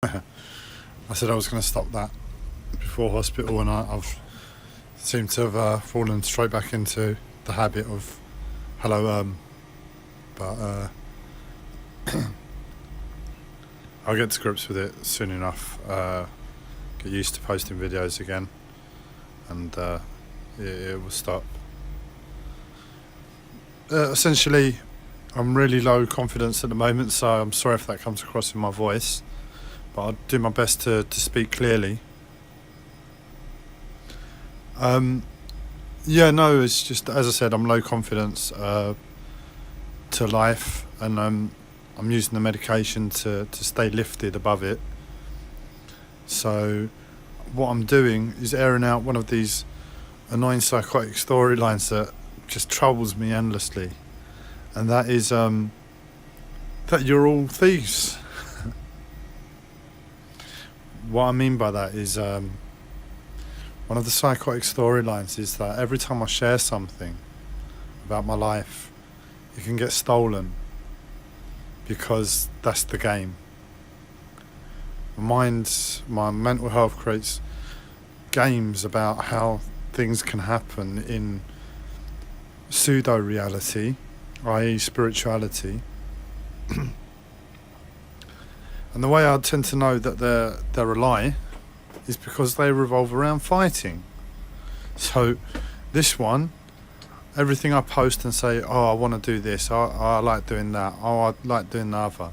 I said I was going to stop that before hospital, and I've seemed to have fallen straight back into the habit of hello, but I'll get to grips with it soon enough. Get used to posting videos again, and it will stop. Essentially, I'm really low confidence at the moment, so I'm sorry if that comes across in my voice, but I'll do my best to speak clearly. It's just, as I said, I'm low confidence to life, and I'm using the medication to stay lifted above it. So what I'm doing is airing out one of these annoying psychotic storylines that just troubles me endlessly, and that is that you're all thieves. What I mean by that is one of the psychotic storylines is that every time I share something about my life, it can get stolen, because that's the game. My mental health creates games about how things can happen in pseudo-reality, i.e. spirituality. And the way I tend to know that they're a lie is because they revolve around fighting. So this one, everything I post and say, oh, I want to do this, I like doing that, oh, I like doing the other,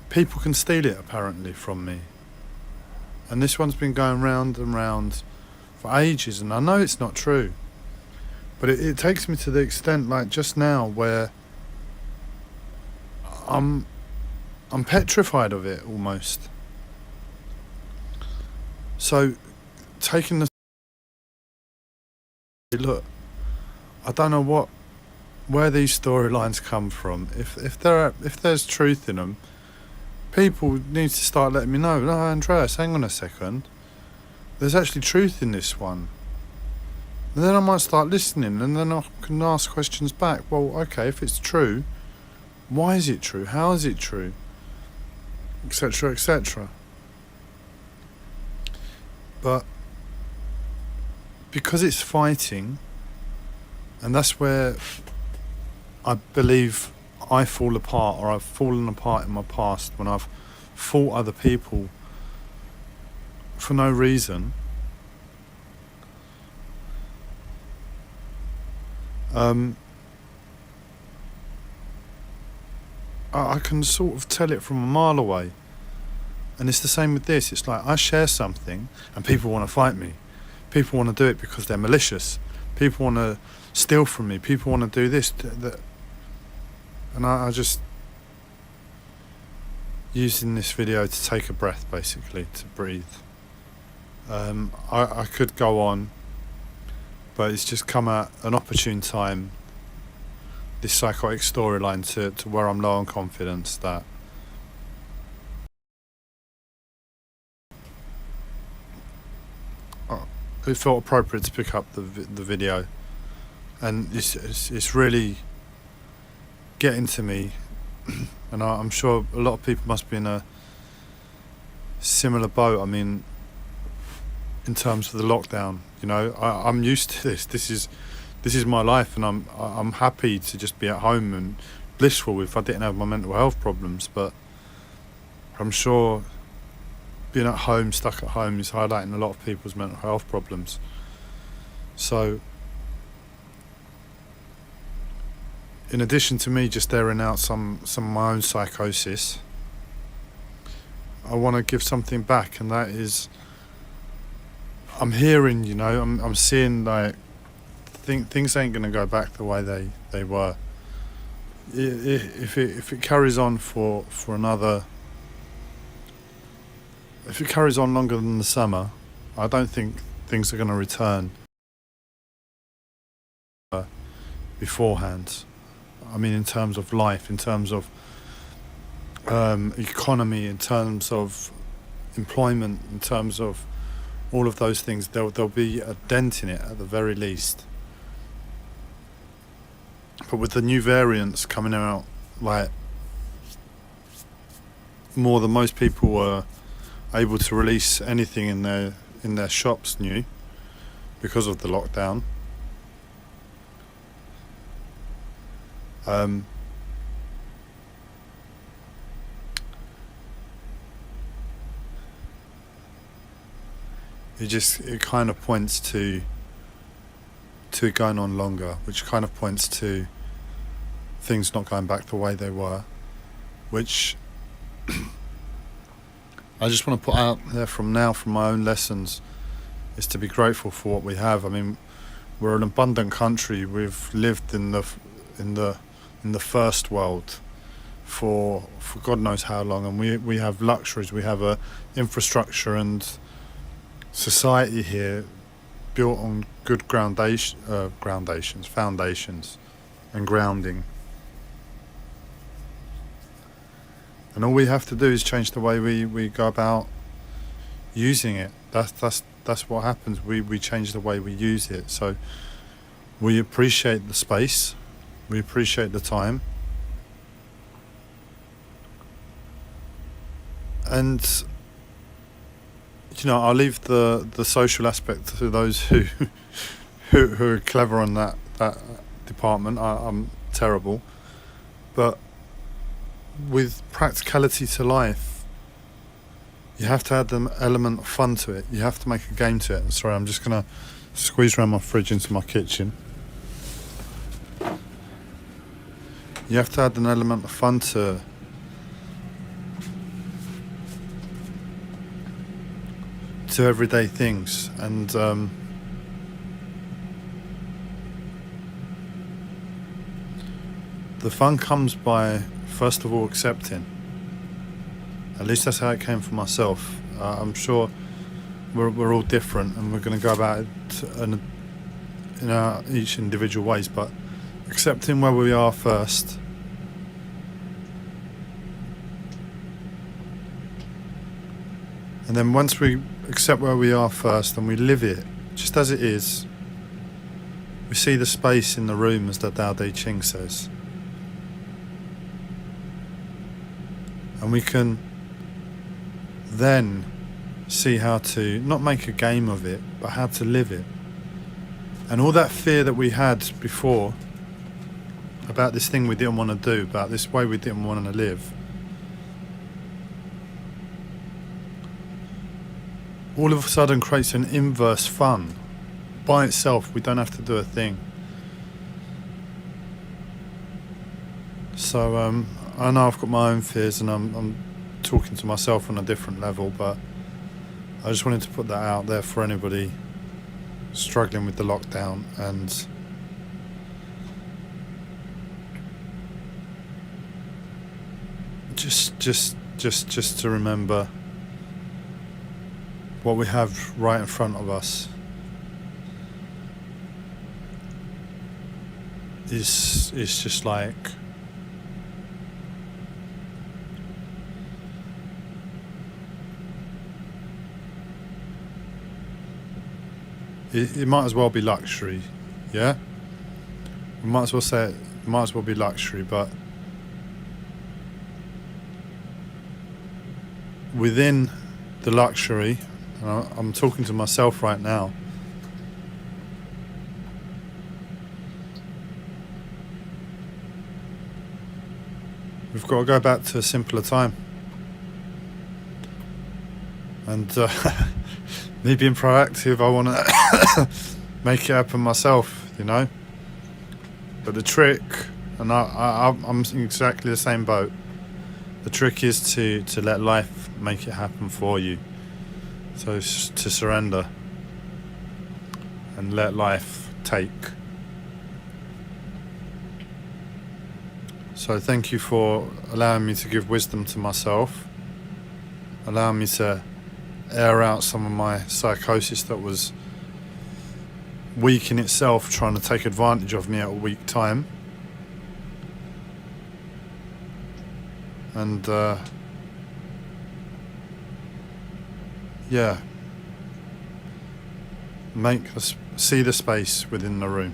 people can steal it apparently from me. And this one's been going round and round for ages, and I know it's not true, but it takes me to the extent, like just now, where I'm petrified of it almost. So taking the look, I don't know where these storylines come from. If there's truth in them, people need to start letting me know. No, Andreas, hang on a second. There's actually truth in this one. And then I might start listening, and then I can ask questions back. Well, okay, if it's true, why is it true? How is it true? Etc., etc. But because it's fighting, and that's where I believe I fall apart, or I've fallen apart in my past, when I've fought other people for no reason. I can sort of tell it from a mile away. And it's the same with this. It's like I share something and people want to fight me. People want to do it because they're malicious. People want to steal from me. People want to do this, that. And I just using this video to take a breath, basically, to breathe. I could go on, but it's just come at an opportune time, this psychotic storyline, to where I'm low on confidence, that it felt appropriate to pick up the video, and it's really getting to me. And I'm sure a lot of people must be in a similar boat. I mean, in terms of the lockdown, I'm used to this. This is my life, and I'm happy to just be at home and blissful if I didn't have my mental health problems. But I'm sure being at home, stuck at home, is highlighting a lot of people's mental health problems. So in addition to me just airing out some of my own psychosis, I want to give something back, and that is, I'm hearing, I'm seeing, like, things ain't going to go back the way they were. If it carries on for another, if it carries on longer than the summer, I don't think things are going to return beforehand. I mean, in terms of life, in terms of economy, in terms of employment, in terms of all of those things, there'll be a dent in it at the very least. But with the new variants coming out, like more than most people were able to release anything in their shops new because of the lockdown. It kind of points to it going on longer, which kind of points to things not going back the way they were, which I just want to put out there from my own lessons, is to be grateful for what we have. I mean, we're an abundant country. We've lived in the first world for God knows how long, and we have luxuries. We have a infrastructure and society here built on good foundations and grounding. And all we have to do is change the way we go about using it. That's what happens. We change the way we use it. So we appreciate the space, we appreciate the time, and I'll leave the social aspect to those who are clever on that department. I'm terrible, but with practicality to life, you have to add an element of fun to it. You have to make a game to it. Sorry, I'm just gonna squeeze around my fridge into my kitchen. You have to add an element of fun to everyday things, and the fun comes by, first of all, accepting. At least that's how it came for myself. I'm sure we're all different, and we're going to go about it in our each individual ways, but accepting where we are first, and then once we accept where we are first and we live it just as it is, we see the space in the room, as the Tao Te Ching says, and we can then see how to not make a game of it, but how to live it. And all that fear that we had before about this thing we didn't want to do, about this way we didn't want to live, all of a sudden creates an inverse fun. By itself, we don't have to do a thing. So I know I've got my own fears, and I'm talking to myself on a different level, but I just wanted to put that out there for anybody struggling with the lockdown, and just to remember what we have right in front of us is just like it might as well be luxury, yeah? We might as well say it might as well be luxury, but within the luxury, and I'm talking to myself right now, we've got to go back to a simpler time. And me being proactive, I want to make it happen myself, But the trick, and I'm in exactly the same boat, the trick is to let life make it happen for you. So to surrender and let life take. So thank you for allowing me to give wisdom to myself, allowing me to air out some of my psychosis that was weak in itself, trying to take advantage of me at a weak time. And see the space within the room.